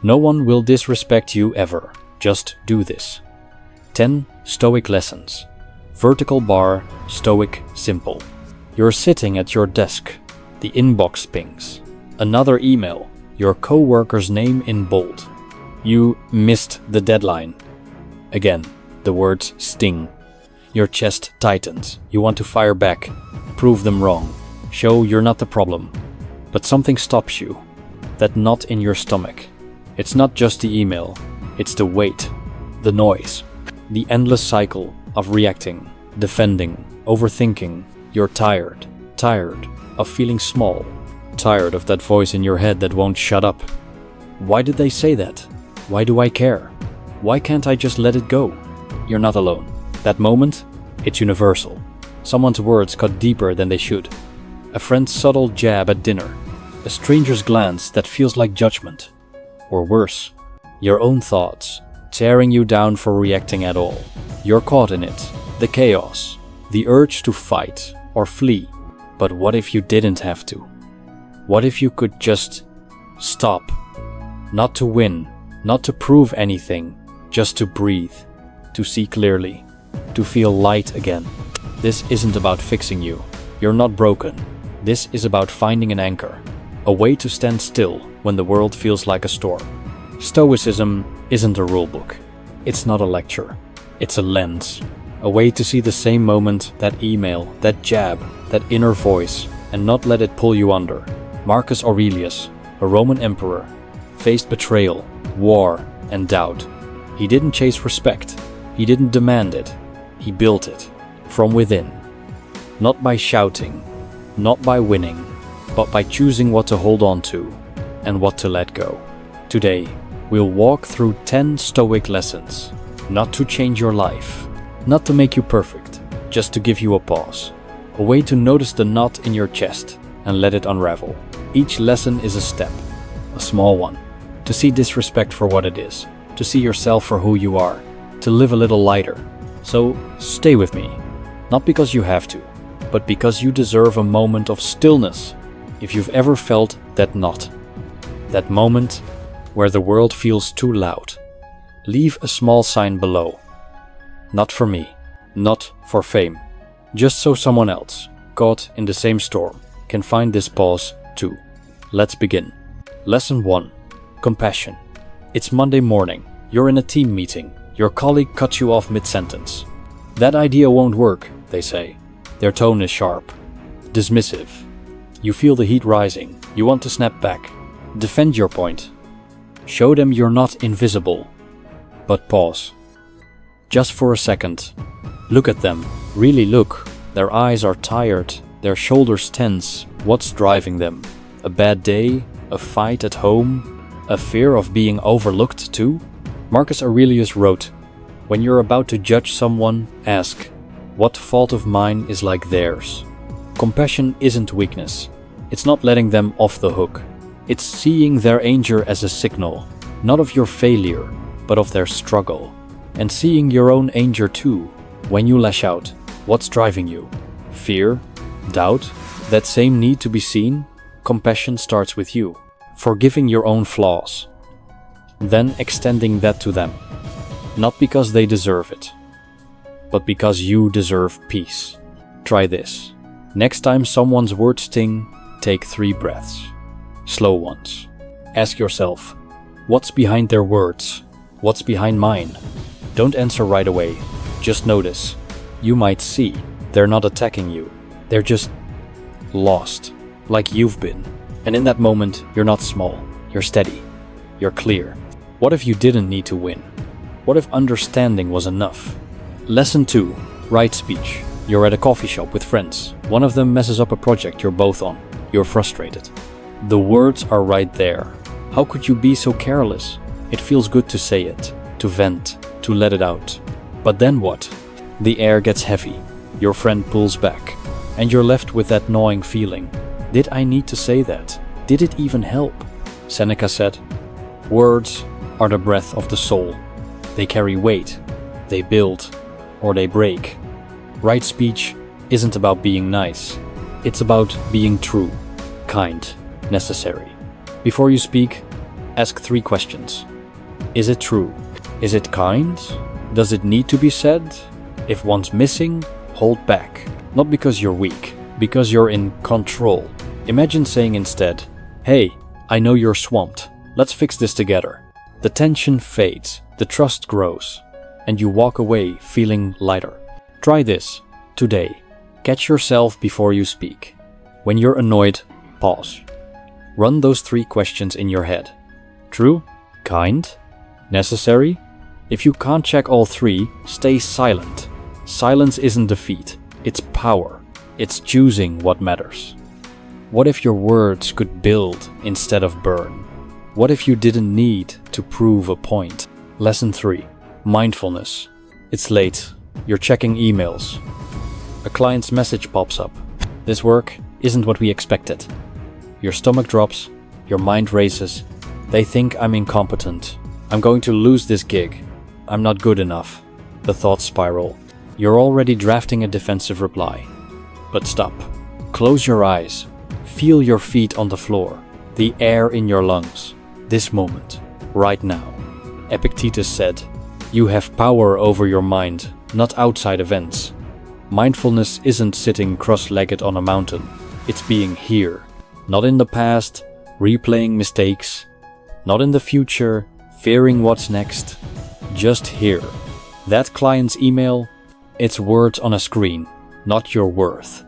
No one will disrespect you ever. Just do this. 10 Stoic lessons. Vertical bar, Stoic, simple. You're sitting at your desk. The inbox pings. Another email. Your co-worker's name in bold. You missed the deadline. Again, the words sting. Your chest tightens. You want to fire back. Prove them wrong. Show you're not the problem. But something stops you. That knot in your stomach. It's not just the email. It's the weight. The noise. The endless cycle of reacting, defending, overthinking. You're tired. Tired of feeling small. Tired of that voice in your head that won't shut up. Why did they say that? Why do I care? Why can't I just let it go? You're not alone. That moment, it's universal. Someone's words cut deeper than they should. A friend's subtle jab at dinner. A stranger's glance that feels like judgment. Or worse, your own thoughts, tearing you down for reacting at all. You're caught in it. The chaos. The urge to fight or flee. But what if you didn't have to? What if you could just stop? Not to win, not to prove anything, just to breathe, to see clearly, to feel light again. This isn't about fixing you. You're not broken. This is about finding an anchor, a way to stand still when the world feels like a storm. Stoicism isn't a rulebook. It's not a lecture. It's a lens, a way to see the same moment, that email, that jab, that inner voice, and not let it pull you under. Marcus Aurelius, a Roman emperor, faced betrayal, war, and doubt. He didn't chase respect. He didn't demand it. He built it from within. Not by shouting, not by winning, but by choosing what to hold on to and what to let go. Today, we'll walk through 10 Stoic lessons, not to change your life, not to make you perfect, just to give you a pause, a way to notice the knot in your chest and let it unravel. Each lesson is a step, a small one, to see disrespect for what it is, to see yourself for who you are, to live a little lighter. So stay with me, not because you have to, but because you deserve a moment of stillness. If you've ever felt that knot, that moment where the world feels too loud, leave a small sign below. Not for me, not for fame, just so someone else, caught in the same storm, can find this pause too. Let's begin. Lesson 1. Compassion. It's Monday morning. You're in a team meeting. Your colleague cuts you off mid-sentence. That idea won't work, they say. Their tone is sharp, dismissive. You feel the heat rising. You want to snap back. Defend your point. Show them you're not invisible. But pause. Just for a second. Look at them. Really look. Their eyes are tired. Their shoulders tense. What's driving them? A bad day? A fight at home? A fear of being overlooked too? Marcus Aurelius wrote, "When you're about to judge someone, ask, what fault of mine is like theirs?" Compassion isn't weakness. It's not letting them off the hook. It's seeing their anger as a signal, not of your failure, but of their struggle. And seeing your own anger too. When you lash out, what's driving you? Fear? Doubt? That same need to be seen? Compassion starts with you, forgiving your own flaws, then extending that to them. Not because they deserve it, but because you deserve peace. Try this. Next time someone's words sting, take 3 breaths. Slow ones. Ask yourself, what's behind their words? What's behind mine? Don't answer right away. Just notice. You might see they're not attacking you. They're just lost, like you've been. And in that moment, you're not small. You're steady. You're clear. What if you didn't need to win? What if understanding was enough? Lesson 2. Right speech. You're at a coffee shop with friends. One of them messes up a project you're both on. You're frustrated. The words are right there. How could you be so careless? It feels good to say it, to vent, to let it out. But then what? The air gets heavy. Your friend pulls back. And you're left with that gnawing feeling. Did I need to say that? Did it even help? Seneca said, "Words are the breath of the soul. They carry weight. They build or they break." Right speech isn't about being nice. It's about being true, kind, necessary. Before you speak, Ask 3 questions. Is it true? Is it kind? Does it need to be said? If one's missing, hold back. Not because you're weak, because you're in control. Imagine saying instead, "Hey, I know you're swamped. Let's fix this together." The tension fades, the trust grows, and you walk away feeling lighter. Try this today. Catch yourself before you speak. When you're annoyed, pause. Run those 3 questions in your head. True? Kind? Necessary? If you can't check all 3, stay silent. Silence isn't defeat, it's power. It's choosing what matters. What if your words could build instead of burn? What if you didn't need to prove a point? Lesson 3. Mindfulness. It's late. You're checking emails. A client's message pops up. This work isn't what we expected. Your stomach drops. Your mind races. They think I'm incompetent. I'm going to lose this gig. I'm not good enough. The thoughts spiral. You're already drafting a defensive reply. But stop. Close your eyes. Feel your feet on the floor. The air in your lungs. This moment. Right now. Epictetus said, "You have power over your mind, not outside events." Mindfulness isn't sitting cross-legged on a mountain. It's being here. Not in the past, replaying mistakes. Not in the future, fearing what's next. Just here. That client's email, it's words on a screen, not your worth.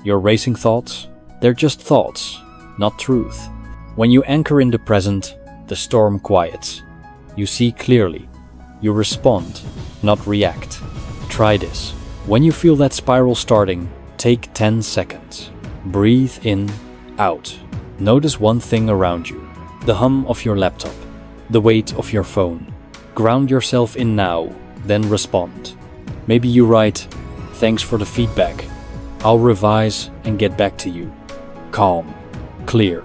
Your racing thoughts, they're just thoughts, not truth. When you anchor in the present, the storm quiets. You see clearly. You respond, not react. Try this. When you feel that spiral starting, take 10 seconds. Breathe in, out. Notice one thing around you. The hum of your laptop. The weight of your phone. Ground yourself in now, then respond. Maybe you write, "Thanks for the feedback. I'll revise and get back to you." Calm, clear,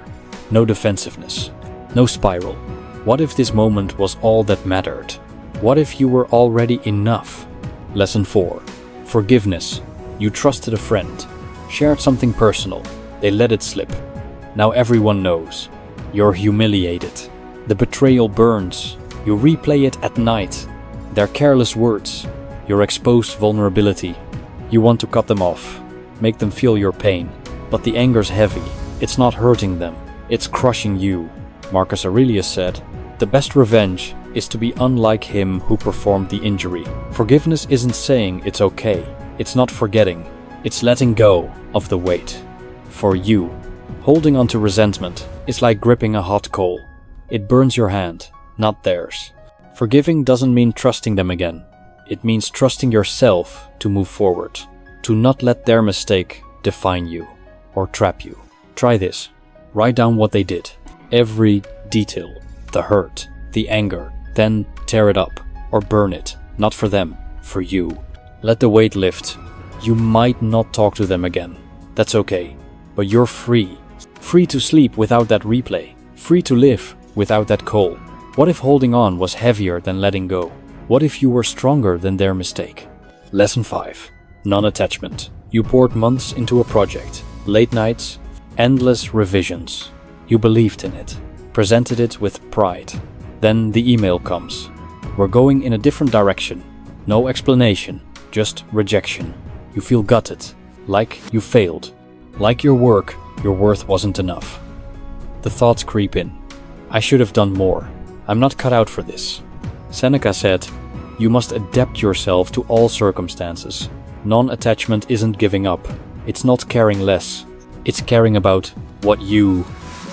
no defensiveness, no spiral. What if this moment was all that mattered? What if you were already enough? Lesson 4. Forgiveness. You trusted a friend, shared something personal. They let it slip. Now everyone knows. You're humiliated. The betrayal burns. You replay it at night. Their careless words. Your exposed vulnerability. You want to cut them off. Make them feel your pain. But the anger's heavy. It's not hurting them. It's crushing you. Marcus Aurelius said, "The best revenge is to be unlike him who performed the injury." Forgiveness isn't saying it's okay. It's not forgetting. It's letting go of the weight. For you, holding on to resentment is like gripping a hot coal. It burns your hand, not theirs. Forgiving doesn't mean trusting them again. It means trusting yourself to move forward, to not let their mistake define you or trap you. Try this. Write down what they did. Every detail, the hurt, the anger, then tear it up or burn it. Not for them, for you. Let the weight lift. You might not talk to them again. That's okay. But you're free. Free to sleep without that replay. Free to live without that coal. What if holding on was heavier than letting go? What if you were stronger than their mistake? Lesson 5. Non-attachment. You poured months into a project. Late nights, endless revisions. You believed in it. Presented it with pride. Then the email comes. "We're going in a different direction." No explanation, just rejection. You feel gutted, like you failed. Like your work, your worth wasn't enough. The thoughts creep in. "I should have done more. I'm not cut out for this." Seneca said, "You must adapt yourself to all circumstances." Non-attachment isn't giving up. It's not caring less. It's caring about what you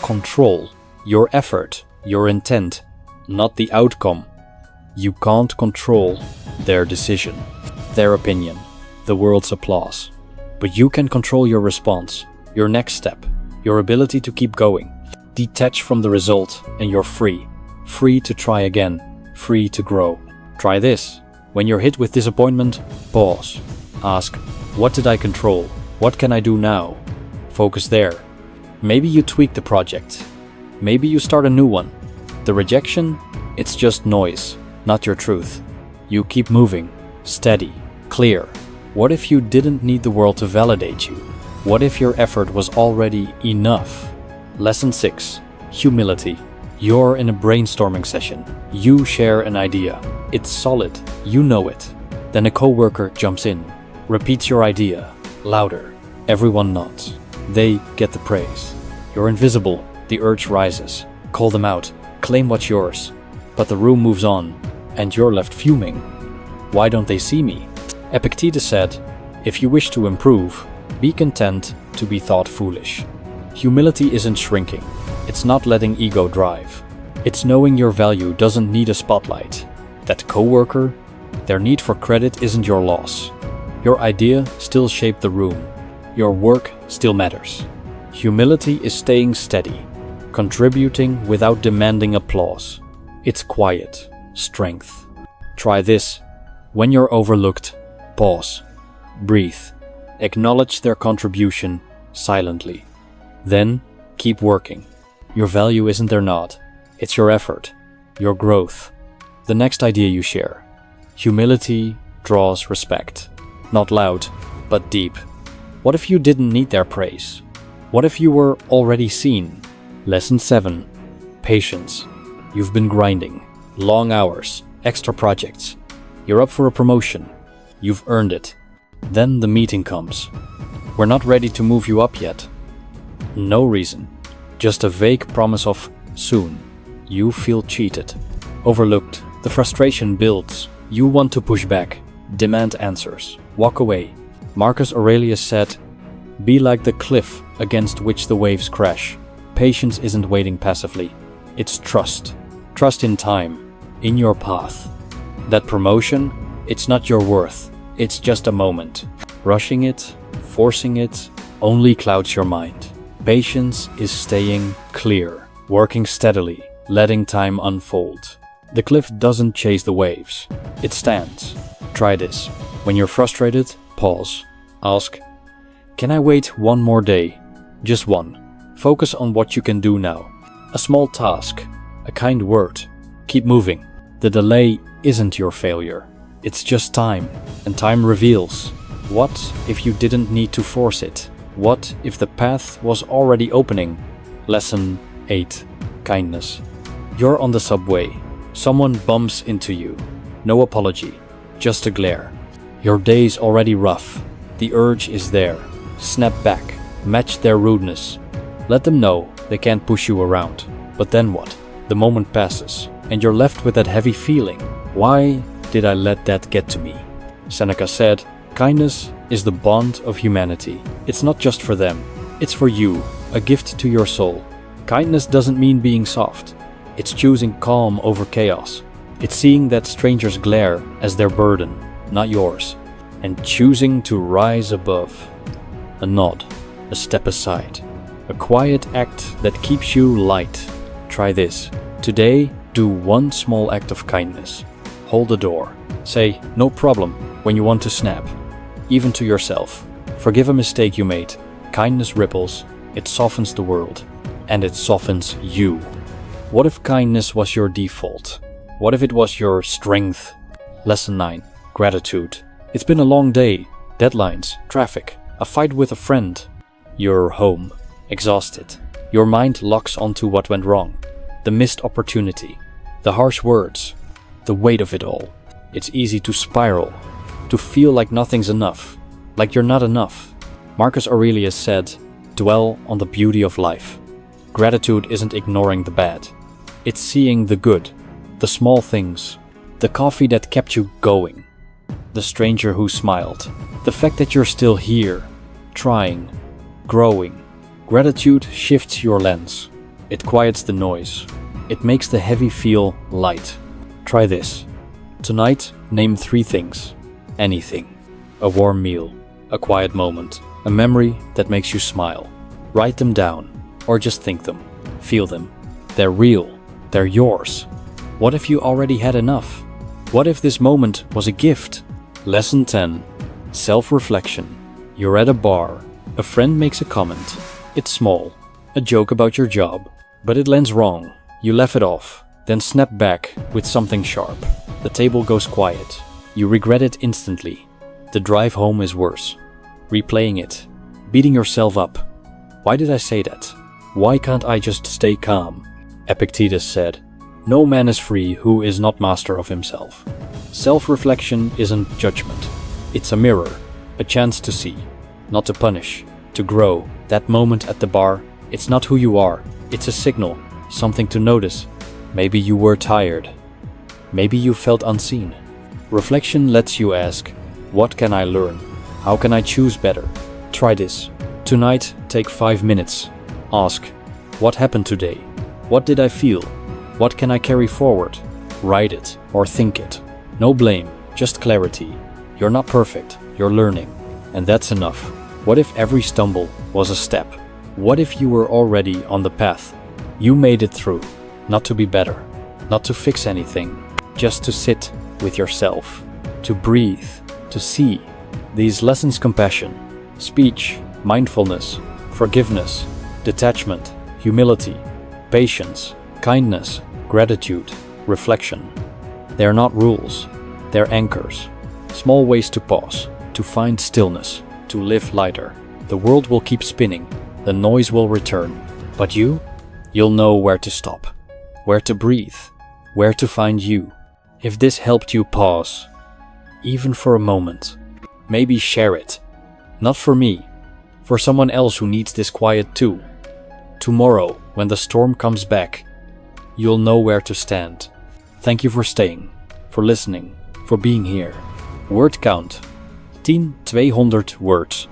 control. Your effort, your intent, not the outcome. You can't control their decision, their opinion, the world's applause. But you can control your response, your next step, your ability to keep going. Detach from the result and you're free. Free to try again, free to grow. Try this. When you're hit with disappointment, pause. Ask, what did I control? What can I do now? Focus there. Maybe you tweak the project. Maybe you start a new one. The rejection, it's just noise, not your truth. You keep moving, steady, clear. What if you didn't need the world to validate you? What if your effort was already enough? Lesson 6. Humility. You're in a brainstorming session. You share an idea. It's solid. You know it. Then a coworker jumps in, repeats your idea, louder. Everyone nods. They get the praise. You're invisible. The urge rises. Call them out. Claim what's yours. But the room moves on, and you're left fuming. Why don't they see me? Epictetus said, if you wish to improve, be content to be thought foolish. Humility isn't shrinking. It's not letting ego drive. It's knowing your value doesn't need a spotlight. That coworker, their need for credit isn't your loss. Your idea still shaped the room. Your work still matters. Humility is staying steady, contributing without demanding applause. It's quiet strength. Try this. When you're overlooked, pause, breathe, acknowledge their contribution silently. Then keep working. Your value isn't their nod, it's your effort, your growth. The next idea you share. Humility draws respect. Not loud, but deep. What if you didn't need their praise? What if you were already seen? Lesson 7. Patience. You've been grinding. Long hours, extra projects. You're up for a promotion. You've earned it. Then the meeting comes. We're not ready to move you up yet. No reason. Just a vague promise of soon. You feel cheated. Overlooked. The frustration builds. You want to push back. Demand answers. Walk away. Marcus Aurelius said, be like the cliff against which the waves crash. Patience isn't waiting passively. It's trust. Trust in time. In your path. That promotion, it's not your worth. It's just a moment. Rushing it, forcing it, only clouds your mind. Patience is staying clear, working steadily, letting time unfold. The cliff doesn't chase the waves. It stands. Try this. When you're frustrated, pause. Ask, can I wait one more day? Just one. Focus on what you can do now. A small task, a kind word. Keep moving. The delay isn't your failure. It's just time, and time reveals. What if you didn't need to force it? What if the path was already opening? Lesson 8. Kindness. You're on the subway. Someone bumps into you. No apology, just a glare. Your day's already rough. The urge is there. Snap back. Match their rudeness. Let them know they can't push you around. But then what? The moment passes, and you're left with that heavy feeling. Why did I let that get to me? Seneca said, kindness is the bond of humanity. It's not just for them. It's for you, a gift to your soul. Kindness doesn't mean being soft. It's choosing calm over chaos. It's seeing that strangers glare as their burden, not yours, and choosing to rise above. A nod, a step aside, a quiet act that keeps you light. Try this. Today, do one small act of kindness. Hold the door. Say, no problem, when you want to snap. Even to yourself. Forgive a mistake you made. Kindness ripples. It softens the world. And it softens you. What if kindness was your default? What if it was your strength? Lesson 9. Gratitude. It's been a long day. Deadlines, traffic, a fight with a friend. You're home. Exhausted. Your mind locks onto what went wrong. The missed opportunity. The harsh words. The weight of it all. It's easy to spiral. To feel like nothing's enough. Like you're not enough. Marcus Aurelius said, dwell on the beauty of life. Gratitude isn't ignoring the bad. It's seeing the good. The small things. The coffee that kept you going. The stranger who smiled. The fact that you're still here. Trying. Growing. Gratitude shifts your lens. It quiets the noise. It makes the heavy feel light. Try this. Tonight, name 3 things. Anything. A warm meal. A quiet moment. A memory that makes you smile. Write them down. Or just think them. Feel them. They're real. They're yours. What if you already had enough? What if this moment was a gift? Lesson 10. Self-reflection. You're at a bar. A friend makes a comment. It's small. A joke about your job. But it lands wrong. You laugh it off. Then snap back with something sharp. The table goes quiet. You regret it instantly. The drive home is worse. Replaying it. Beating yourself up. Why did I say that? Why can't I just stay calm? Epictetus said, "No man is free who is not master of himself." Self-reflection isn't judgment. It's a mirror, a chance to see, not to punish, to grow. That moment at the bar, it's not who you are, it's a signal, something to notice. Maybe you were tired. Maybe you felt unseen. Reflection lets you ask, what can I learn? How can I choose better? Try this. Tonight, take 5 minutes. Ask, what happened today? What did I feel? What can I carry forward? Write it or think it. No blame, just clarity. You're not perfect, you're learning. And that's enough. What if every stumble was a step? What if you were already on the path? You made it through, not to be better, not to fix anything, just to sit with yourself, to breathe, to see. These lessons: compassion, speech, mindfulness, forgiveness, detachment, humility, patience, kindness, gratitude, reflection. They're not rules, they're anchors. Small ways to pause, to find stillness, to live lighter. The world will keep spinning, the noise will return, but you'll know where to stop, where to breathe, where to find you. If this helped you pause, even for a moment, maybe share it. Not for me, for someone else who needs this quiet too. Tomorrow, when the storm comes back, you'll know where to stand. Thank you for staying, for listening, for being here. Word count: 10-200 words.